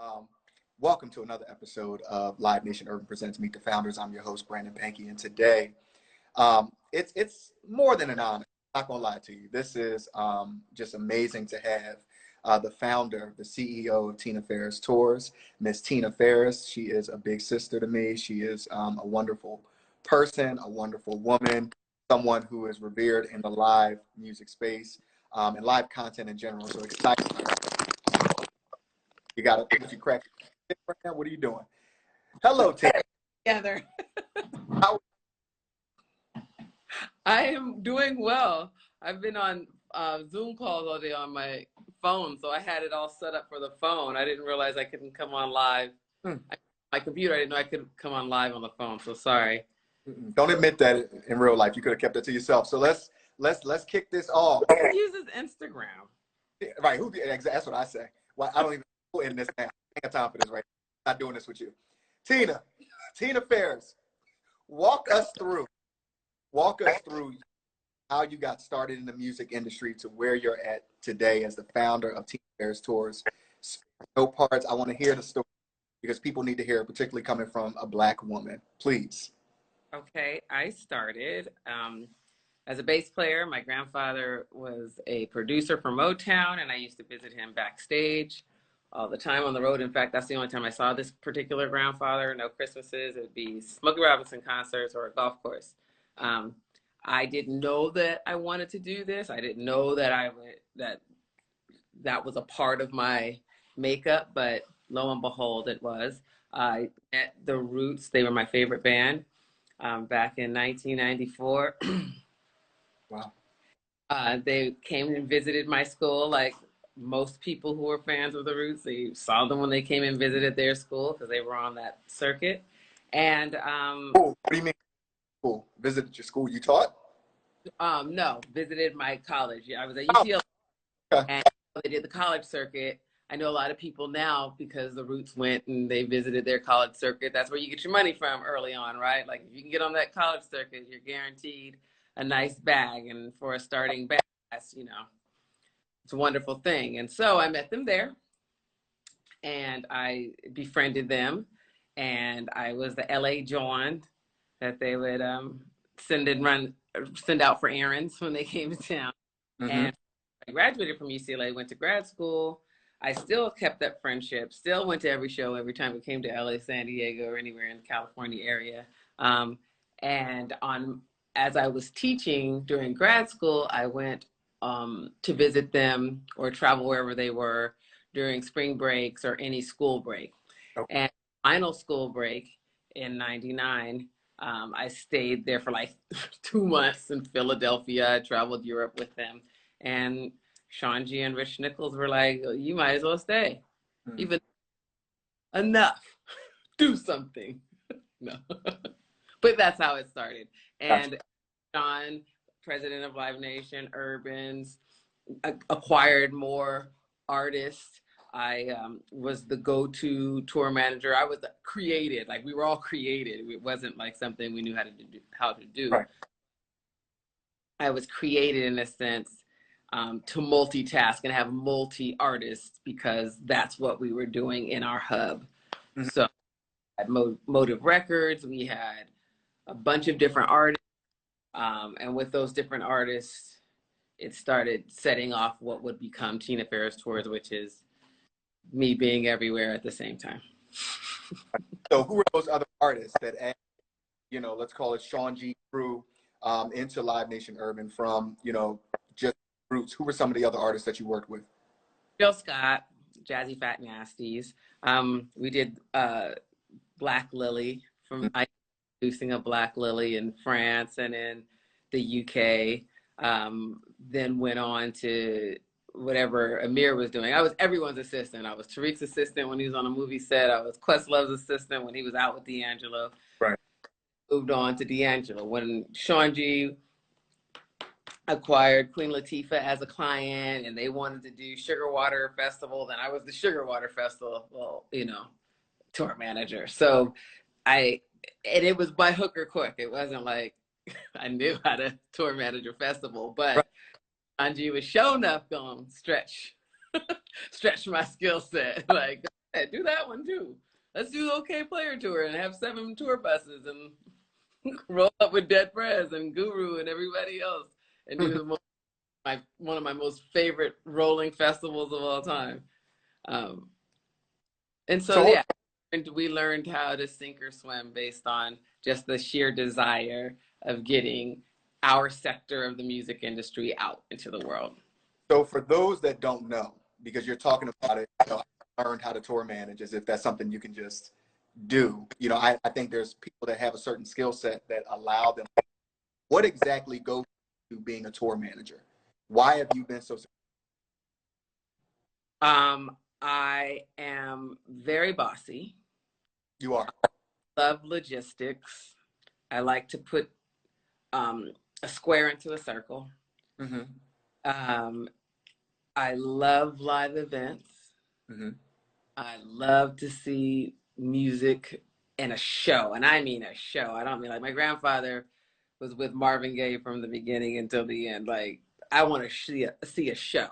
Um, Welcome to another episode of Live Nation Urban Presents Meet the Founders. I'm your host, Brandon Pankey, and today it's more than an honor. I'm not gonna lie to you. This is just amazing to have the founder, the CEO of Tina Farris Tours, Miss Tina Farris. She is a big sister to me. She is a wonderful person, a wonderful woman, someone who is revered in the live music space and live content in general. So excited. You got to, if you crack it right now, what are you doing? Hello, Tina. Together. How I am doing well. I've been on Zoom calls all day on my phone, so I had it all set up for the phone. I didn't realize I couldn't come on live. My computer, I didn't know I could come on live on the phone, so sorry. Don't admit that in real life. You could have kept it to yourself. So let's kick this off. Who uses Instagram? Right? That's what I say. Well, I don't even in this now. I ain't got time for this right now. I'm not doing this with you. Tina Farris, walk us through how you got started in the music industry to where you're at today as the founder of Tina Farris Tours. No parts. I want to hear the story because people need to hear it, particularly coming from a Black woman. Please. Okay, I started as a bass player. My grandfather was a producer for Motown, and I used to visit him backstage all the time on the road. In fact, that's the only time I saw this particular grandfather. No Christmases. It would be Smokey Robinson concerts or a golf course. I didn't know that I wanted to do this. I didn't know that that was a part of my makeup, but lo and behold, it was. I met the Roots. They were my favorite band back in 1994. Wow. They came and visited my school like most people who were fans of the Roots. They saw them when they came and visited their school because they were on that circuit. And What do you mean? Cool. Visited your school you taught? No, visited my college. Yeah, I was at UCLA. Okay. And they did the college circuit. I know a lot of people now because the Roots went and they visited their college circuit. That's where you get your money from early on, right? Like if you can get on that college circuit, you're guaranteed a nice bag. And for a starting bag, that's, it's a wonderful thing. And so I met them there and I befriended them. And I was the LA John that they would send out for errands when they came to town. And I graduated from UCLA, went to grad school. I still kept that friendship, still went to every show every time we came to LA, San Diego, or anywhere in the California area. As I was teaching during grad school, I went to visit them or travel wherever they were during spring breaks or any school break. Okay. And final school break in '99, I stayed there for like 2 months in Philadelphia. I traveled Europe with them. And Sean G and Rich Nichols were like, you might as well stay. Even enough. Do something. No. But that's how it started. And Sean, president of Live Nation, Urbans, acquired more artists. I was the go-to tour manager. I was created, like we were all created. It wasn't like something we knew how to do. Right. I was created in a sense to multitask and have multi-artists because that's what we were doing in our hub. So at Motive Records, we had a bunch of different artists. And with those different artists, it started setting off what would become Tina Farris Tours, which is me being everywhere at the same time. So who are those other artists that add, let's call it Sean G crew into Live Nation Urban from, just Roots? Who were some of the other artists that you worked with? Jill Scott, Jazzy Fat Nasties. We did Black Lily from producing a Black Lily in France and in the UK. Then went on to whatever Amir was doing. I was everyone's assistant. I was Tariq's assistant when he was on a movie set. I was Questlove's assistant when he was out with D'Angelo. Right. Moved on to D'Angelo. When Sean G acquired Queen Latifah as a client and they wanted to do Sugar Water Festival, then I was the Sugar Water Festival, tour manager. So it was by hook or crook. It wasn't like I knew how to tour manage a festival, but Angie was showing up going stretch my skill set. Like, Yeah, do that one too. Let's do the OK Player Tour and have 7 tour buses and roll up with Dead Prez and Guru and everybody else and do one of my most favorite rolling festivals of all time. And so, yeah, and we learned how to sink or swim based on just the sheer desire of getting our sector of the music industry out into the world. So for those that don't know, because you're talking about it, I learned how to tour manage as if that's something you can just do. I think there's people that have a certain skill set that allow them. What exactly goes to being a tour manager? Why have you been so successful? I am very bossy. You are. Love logistics. I like to put a square into a circle. I love live events. I love to see music and a show, and I mean a show. I don't mean like my grandfather was with Marvin Gaye from the beginning until the end. Like I want to see a show.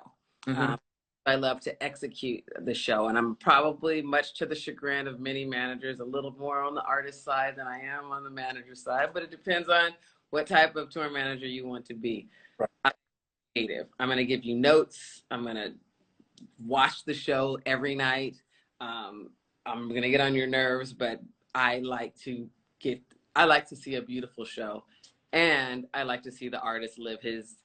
I love to execute the show, and I'm probably, much to the chagrin of many managers, a little more on the artist side than I am on the manager side, but it depends on what type of tour manager you want to be. Right. I'm creative. I'm going to give you notes. I'm going to watch the show every night. I'm going to get on your nerves, but I like to see a beautiful show, and I like to see the artist live his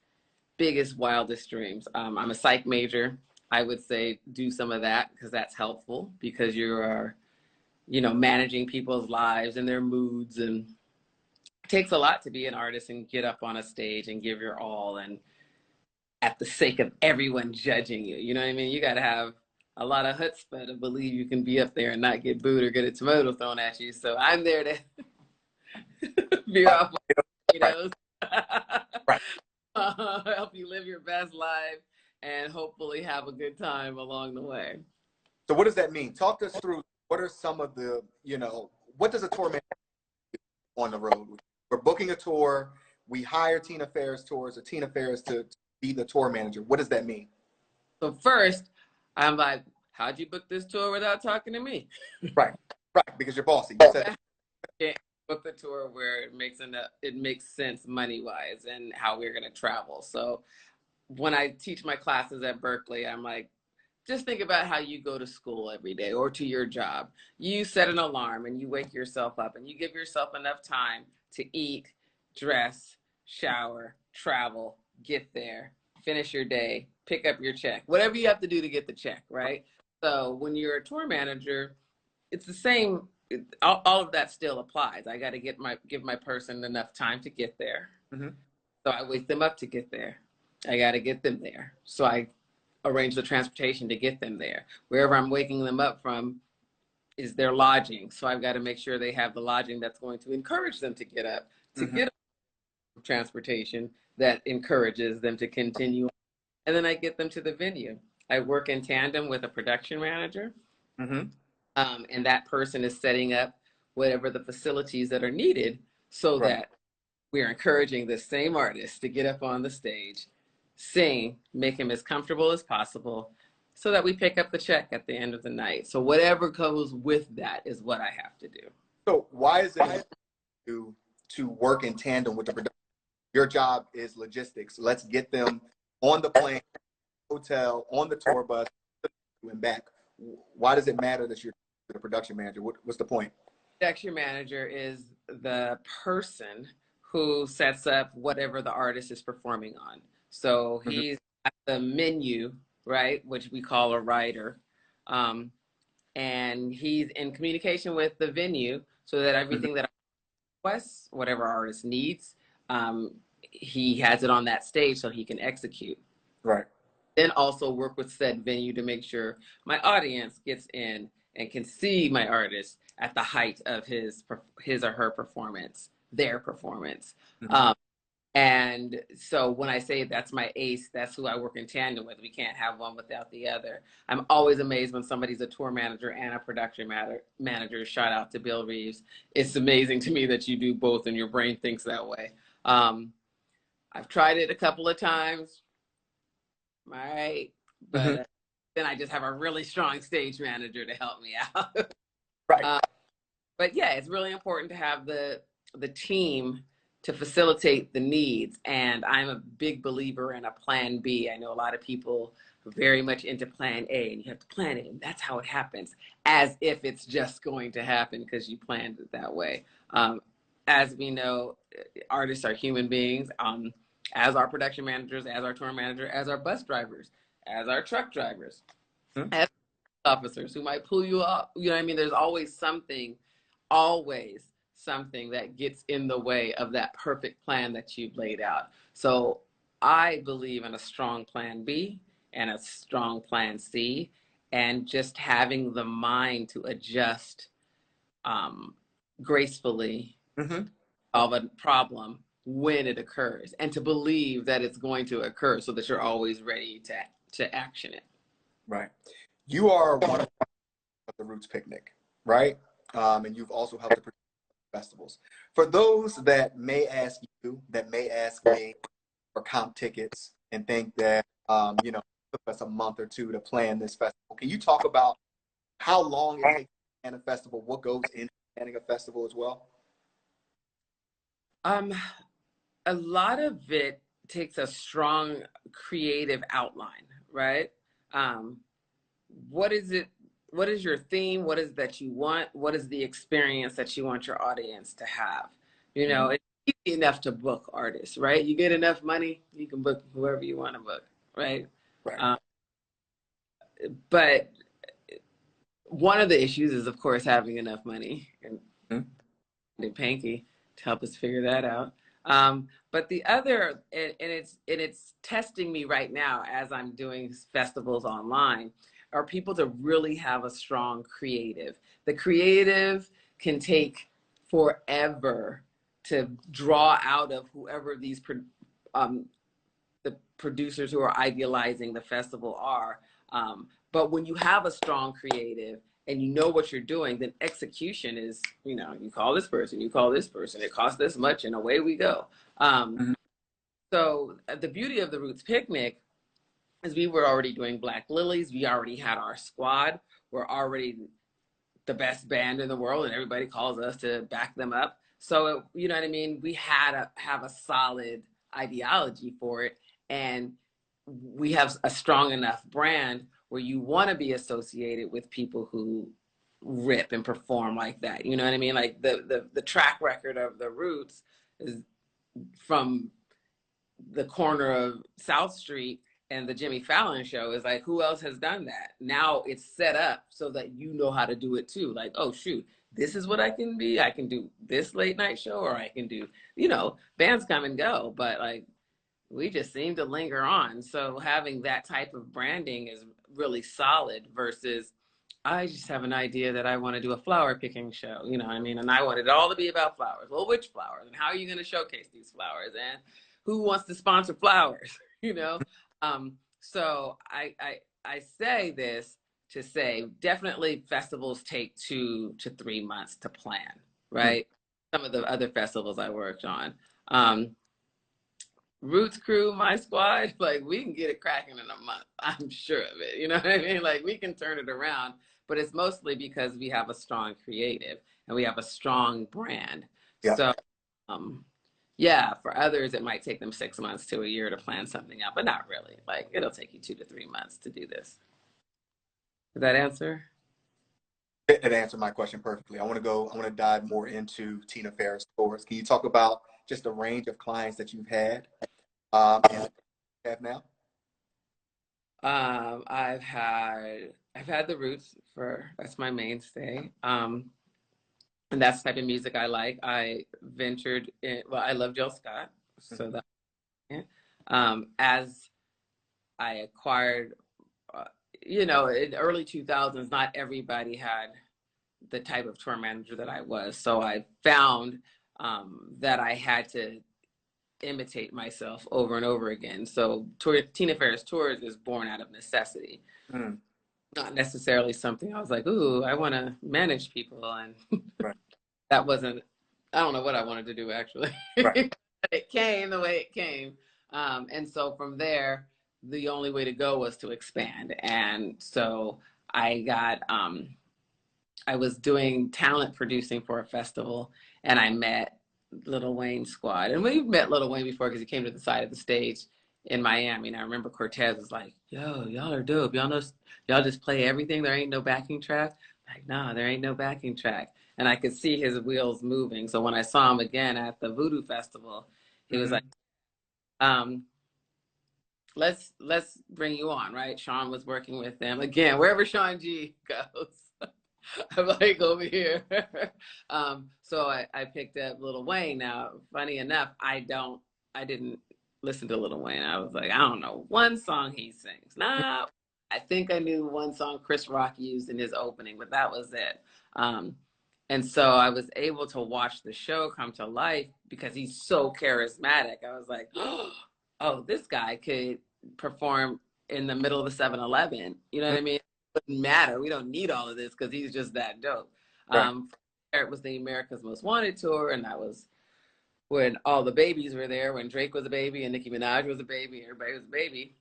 biggest, wildest dreams. I'm a psych major. I would say do some of that because that's helpful, because you are, managing people's lives and their moods, and it takes a lot to be an artist and get up on a stage and give your all, and at the sake of everyone judging you. You know what I mean? You got to have a lot of chutzpah to believe you can be up there and not get booed or get a tomato thrown at you. So I'm there to veer off potatoes. Right. Help you live your best life and hopefully have a good time along the way. So what does that mean? Talk us through, what are some of the, what does a tour manager do on the road? We're booking a tour. We hire Tina Farris Tours or Tina Farris to be the tour manager. What does that mean? So first, I'm like, how'd you book this tour without talking to me? Right, because you're bossy. You said book the tour where it makes sense money-wise and how we're going to travel. So when I teach my classes at Berkeley, I'm like, just think about how you go to school every day or to your job. You set an alarm and you wake yourself up and you give yourself enough time to eat, dress, shower, travel, get there, finish your day, pick up your check, whatever you have to do to get the check, right? So when you're a tour manager, it's the same. All of that still applies. I got to give my person enough time to get there. So I wake them up to get there. I got to get them there. So I arrange the transportation to get them there. Wherever I'm waking them up from is their lodging. So I've got to make sure they have the lodging that's going to encourage them to get up, to get transportation that encourages them to continue. And then I get them to the venue. I work in tandem with a production manager. And that person is setting up whatever the facilities that are needed so that we're encouraging the same artist to get up on the stage, sing, make him as comfortable as possible so that we pick up the check at the end of the night. So whatever goes with that is what I have to do. So why is it to work in tandem with the production? Your job is logistics. Let's get them on the plane, hotel, on the tour bus, and back. Why does it matter that you're the production manager? What's the point? Production manager is the person who sets up whatever the artist is performing on. So he's at the menu, right, which we call a writer. And he's in communication with the venue so that everything that requests, whatever artist needs, he has it on that stage so he can execute. Right. Then also work with said venue to make sure my audience gets in and can see my artist at the height of his or her performance, their performance. And so when I say that's my ace, that's who I work in tandem with. We can't have one without the other. I'm always amazed when somebody's a tour manager and a production manager. Shout out to Bill Reeves. It's amazing to me that you do both and your brain thinks that way. I've tried it a couple of times. All right. But then I just have a really strong stage manager to help me out. Right. But yeah, it's really important to have the team to facilitate the needs. And I'm a big believer in a plan B. I know a lot of people are very much into plan A, and you have to plan it, and that's how it happens, as if it's just going to happen because you planned it that way. As we know, artists are human beings, as our production managers, as our tour manager, as our bus drivers, as our truck drivers, as officers who might pull you up. You know what I mean? There's always something that gets in the way of that perfect plan that you've laid out. So I believe in a strong plan B and a strong plan C, and just having the mind to adjust gracefully, solve a problem when it occurs, and to believe that it's going to occur so that you're always ready to action it. Right. You are one of the Roots Picnic, right? And you've also helped to produce festivals. For those that may ask you, that may ask me for comp tickets and think that, you know, it took us a month or two to plan this festival, can you talk about how long it takes to plan a festival, what goes into planning a festival as well? A lot of it takes a strong creative outline, right? What is it? What is your theme? What is that you want? What is the experience that you want your audience to have? You know, it's easy enough to book artists, right? You get enough money, you can book whoever you want to book, right? Right. But one of the issues is, of course, having enough money, and Panky to help us figure that out. But the other, and it's testing me right now as I'm doing festivals online, are people to really have a strong creative. The creative can take forever to draw out of whoever these the producers who are idealizing the festival are. But when you have a strong creative and you know what you're doing, then execution is, you know, you call this person, you call this person, it costs this much, and away we go. So the beauty of the Roots Picnic is we were already doing Black Lilies. We already had our squad. We're already the best band in the world, and everybody calls us to back them up. So, you know what I mean? We had to have a solid ideology for it. And we have a strong enough brand where you want to be associated with people who rip and perform like that. You know what I mean? Like the track record of the Roots is from the corner of South Street and the Jimmy Fallon show is like, who else has done that? Now it's set up so that you know how to do it too. Like, oh shoot, this is what I can be. I can do this late night show, or I can do, you know, bands come and go, but like, we just seem to linger on. So having that type of branding is really solid versus I just have an idea that I want to do a flower picking show, you know what I mean? And I want it all to be about flowers. Well, which flowers? And how are you going to showcase these flowers? And who wants to sponsor flowers, you know? So I say this to say definitely festivals take 2 to 3 months to plan, right? Some of the other festivals I worked on. Roots crew, my squad, like we can get it cracking in a month. I'm sure of it. You know what I mean? Like we can turn it around, but it's mostly because we have a strong creative and we have a strong brand. Yeah. So, yeah, for others, it might take them 6 months to a year to plan something out, but not really. Like it'll take you 2 to 3 months to do this. Did that answer? It answered my question perfectly. I want to dive more into Tina Farris Tours. Can you talk about just the range of clients that you've had and have now? I've had the Roots that's my mainstay. And that's the type of music I like. I ventured in, well, I love Jill Scott. So that, as I acquired, you know, in the early 2000s, not everybody had the type of tour manager that I was. So I found that I had to imitate myself over and over again. So Tina Farris Tours is born out of necessity. Not necessarily something I was like, ooh, I want to manage people. And that wasn't, I don't know what I wanted to do actually. It came the way it came. And so from there, the only way to go was to expand. And so I got, I was doing talent producing for a festival, and I met Lil Wayne squad. And we've met Lil Wayne before because he came to the side of the stage in Miami. And I remember Cortez was like, yo, y'all are dope. Y'all know, y'all just play everything. There ain't no backing track. Like, nah, there ain't no backing track. And I could see his wheels moving. So when I saw him again at the Voodoo Festival, he was like, let's bring you on, right? Sean was working with them. Again, wherever Sean G goes, I'm like over here. So I picked up Lil Wayne. Now, funny enough, I didn't listen to Lil Wayne. I was like, I don't know one song he sings. Nah, I think I knew one song Chris Rock used in his opening, but that was it. And so I was able to watch the show come to life because he's so charismatic. I was like, oh, this guy could perform in the middle of the 7-Eleven. You know what I mean? It doesn't matter. We don't need all of this because he's just that dope. Right. It was the America's Most Wanted tour, and that was when all the babies were there, when Drake was a baby and Nicki Minaj was a baby, everybody was a baby.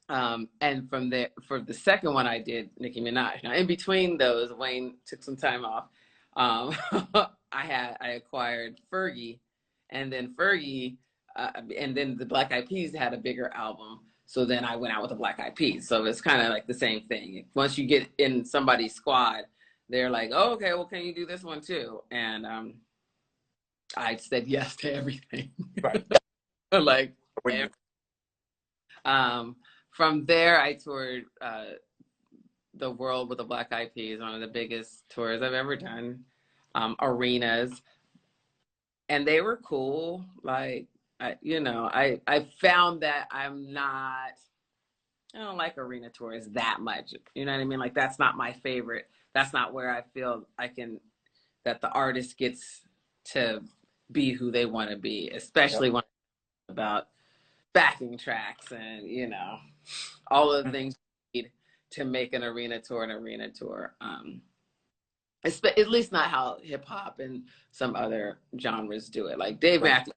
And from there, for the second one, I did Nicki Minaj. Now, in between those, Wayne took some time off. I acquired Fergie, and then and then the Black Eyed Peas had a bigger album. So then I went out with the Black Eyed Peas. So it's kind of like the same thing. Once you get in somebody's squad, they're like, oh, okay, well, can you do this one too? And I said yes to everything. Right. Like, from there, I toured the world with the Black Eyed Peas, one of the biggest tours I've ever done, arenas. And they were cool. Like, I found that I don't like arena tours that much. You know what I mean? Like, that's not my favorite. That's not where I feel that the artist gets to be who they want to be, especially when it's about backing tracks and, all of the things you need to make an arena tour at least not how hip hop and some other genres do it. Like Dave Matthews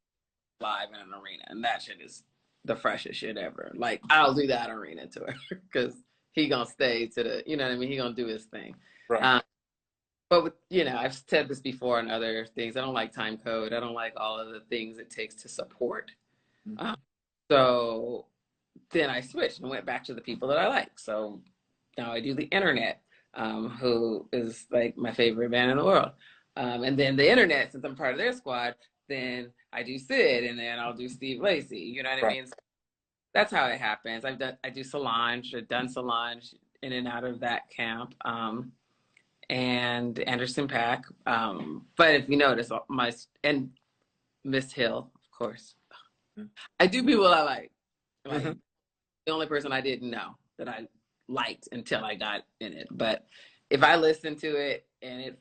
live in an arena, and that shit is the freshest shit ever. Like, I'll do that arena tour because he gonna stay to the, you know what I mean? He gonna do his thing. Right. But with, I've said this before and other things. I don't like time code. I don't like all of the things it takes to support. So then I switched and went back to the people that I like. So now I do the Internet, who is like my favorite band in the world. And then the Internet, since I'm part of their squad, then I do Sid, and then I'll do Steve Lacy. You know what I mean? So that's how it happens. I do Solange. I've done Solange in and out of that camp. And Anderson Paak. But if you notice, and Miss Hill, of course. I do people I like. The only person I didn't know that I liked until I got in it. But if I listen to it and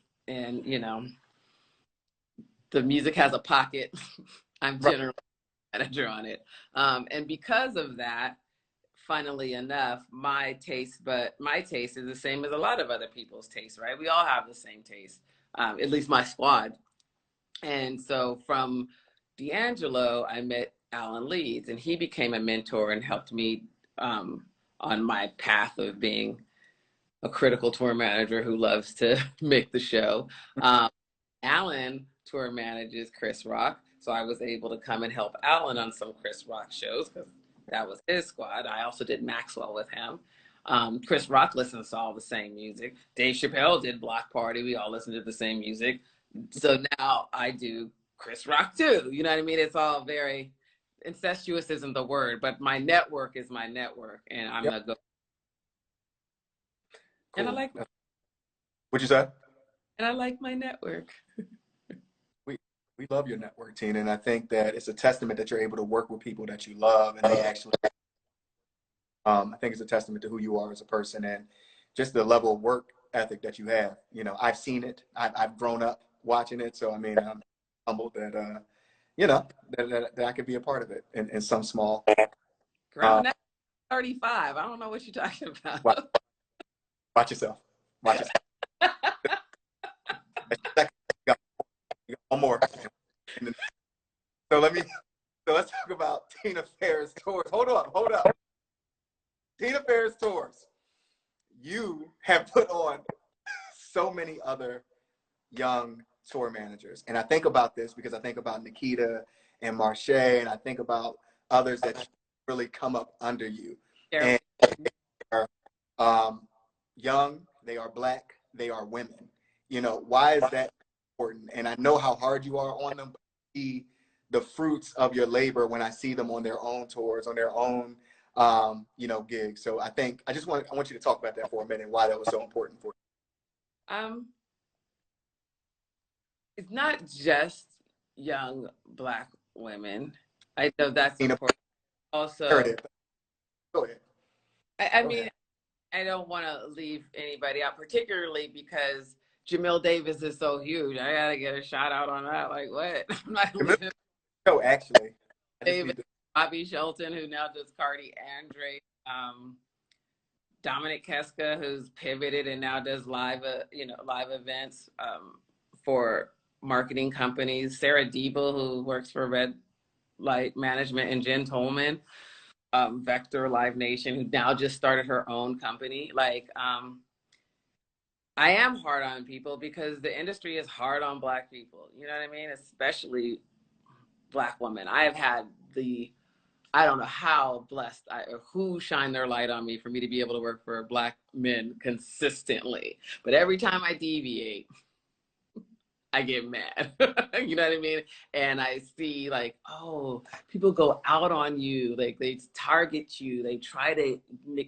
the music has a pocket, I'm generally a manager on it. And because of that, funnily enough, my taste is the same as a lot of other people's taste, right? We all have the same taste, at least my squad. And so from D'Angelo, I met Alan Leeds, and he became a mentor and helped me on my path of being a critical tour manager who loves to make the show. Alan tour manages Chris Rock, so I was able to come and help Alan on some Chris Rock shows because that was his squad. I also did Maxwell with him. Chris Rock listens to all the same music. Dave Chappelle did Block Party. We all listened to the same music. So now I do Chris Rock too. You know what I mean? It's all very incestuous isn't the word, but my network is my network, and I'm gonna go. Cool. And I like. What'd you say? And I like my network. We love your network, Tina, and I think that it's a testament that you're able to work with people that you love, and they actually. I think it's a testament to who you are as a person and just the level of work ethic that you have. I've seen it. I've grown up watching it, so I mean, I'm humbled that that I could be a part of it in some small. Growing up 35, I don't know what you're talking about. Watch yourself. Watch yourself. One more. So let's talk about Tina Farris Tours. Hold up. you have put on so many other young tour managers. And I think about this because I think about Nikita and Marche, and I think about others that really come up under you. Yeah. And they are young, they are Black, they are women. You know, why is that important? And I know how hard you are on them, but see the fruits of your labor when I see them on their own tours, on their own you know, gigs. So I want you to talk about that for a minute, why that was so important for you. It's not just young Black women. I know that's you. Tina, important. Also, go ahead. I mean, I don't want to leave anybody out, particularly because Jamil Davis is so huge. I gotta get a shout out on that. Like, what? I'm not leaving No, actually, Davis, Bobby Shelton, who now does Cardi, Andre, Dominic Keska, who's pivoted and now does live events for marketing companies. Sarah Diebel, who works for Red Light Management, and Jen Tolman, Vector Live Nation, who now just started her own company. Like, I am hard on people because the industry is hard on Black people. You know what I mean? Especially Black women. I have had I don't know how blessed or who shined their light on me for me to be able to work for Black men consistently. But every time I deviate, I get mad. You know what I mean? And I see like, oh, people go out on you. Like they target you. They try to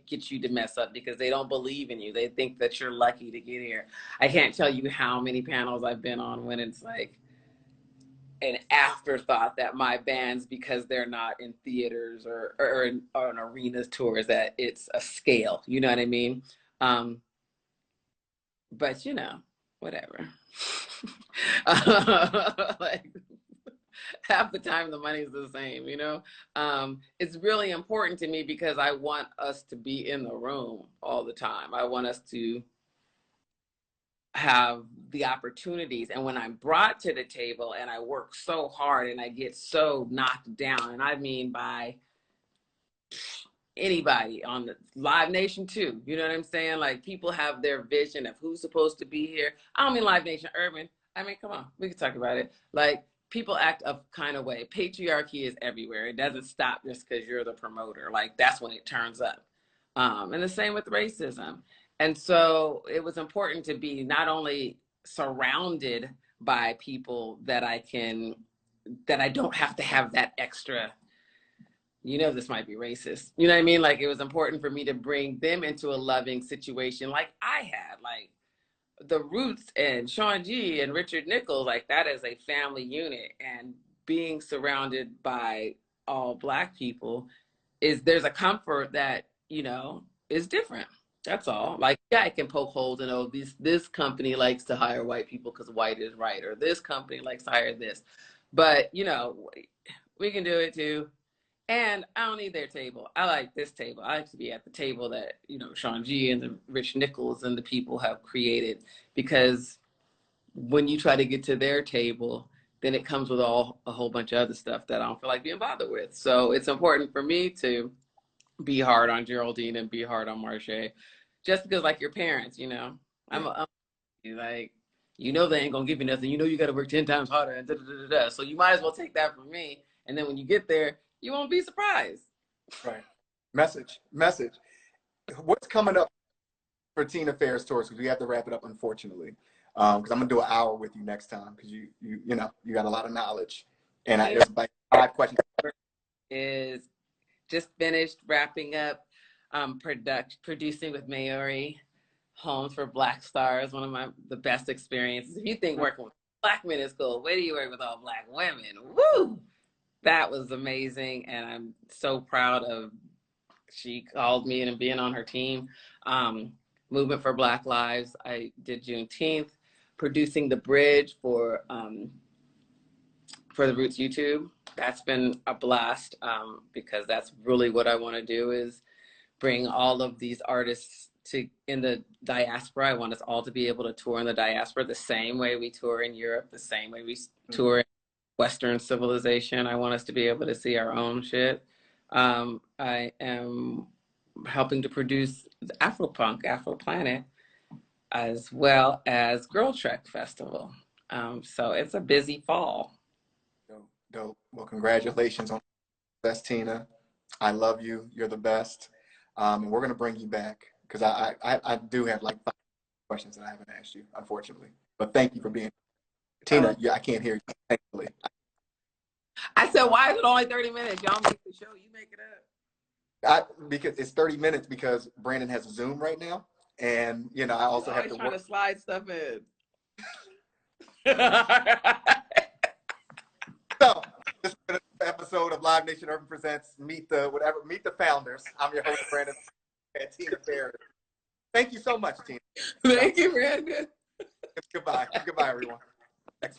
get you to mess up because they don't believe in you. They think that you're lucky to get here. I can't tell you how many panels I've been on when it's like an afterthought that my bands, because they're not in theaters or on arenas tours, that it's a scale. You know what I mean? But you know, whatever. Like half the time the money's the same, you know? It's really important to me because I want us to be in the room all the time. I want us to have the opportunities. And when I'm brought to the table and I work so hard and I get so knocked down, and I mean by anybody on the Live Nation too, you know what I'm saying? Like people have their vision of who's supposed to be here. I don't mean Live Nation Urban. I mean, come on, we can talk about it. Like people act a kind of way. Patriarchy is everywhere. It doesn't stop just because you're the promoter. Like that's when it turns up. And the same with racism. And so it was important to be not only surrounded by people that I don't have to have that extra, you know, this might be racist. You know what I mean? Like it was important for me to bring them into a loving situation like I had. Like the Roots and Sean G and Richard Nichols, like that is a family unit. And being surrounded by all Black people there's a comfort that, you know, is different. That's all. Like, yeah, I can poke holes and, oh, this company likes to hire white people because white is right, or this company likes to hire this. But, you know, we can do it too. And I don't need their table. I like this table. I like to be at the table that, you know, Sean G and the Rich Nichols and the people have created, because when you try to get to their table, then it comes with a whole bunch of other stuff that I don't feel like being bothered with. So it's important for me to be hard on Geraldine and be hard on Marche, just because like your parents, you know, I'm like, you know, they ain't gonna give you nothing. You know, you got to work 10 times harder and da, da, da, da. So you might as well take that from me. And then when you get there, you won't be surprised. Right. Message. What's coming up for Tina Farris Tours? Because we have to wrap it up, unfortunately. Because I'm gonna do an hour with you next time because you know you got a lot of knowledge, and there's like 5 questions. Is just finished wrapping up producing with Maori, Homes for Black Stars, one of the best experiences. If you think working with Black men is cool, wait till you work with all Black women. Woo! That was amazing, and I'm so proud of she called me and being on her team. Movement for Black Lives, I did Juneteenth, producing the bridge for the Roots YouTube. That's been a blast because that's really what I want to do, is bring all of these artists in the diaspora. I want us all to be able to tour in the diaspora the same way we tour in Europe, the same way we tour in Western civilization. I want us to be able to see our own shit. I am helping to produce Afropunk, Afroplanet, as well as Girl Trek Festival. So it's a busy fall. Dope, dope. Well, congratulations on that, Tina. I love you. You're the best. And we're going to bring you back because I do have like 5 questions that I haven't asked you, unfortunately. But thank you for being Tina. Yeah, I can't hear you. Thankfully. I said, why is it only 30 minutes? Y'all make the show. You make it up. Because it's 30 minutes because Brandon has a Zoom right now. And, you know, I also have to trying to slide stuff in. So, this is an episode of Live Nation Urban Presents Meet the Founders. I'm your host, Brandon, and Tina Farris. Thank you so much, Tina. Thank you, Brandon. Goodbye. Goodbye, everyone. Thanks.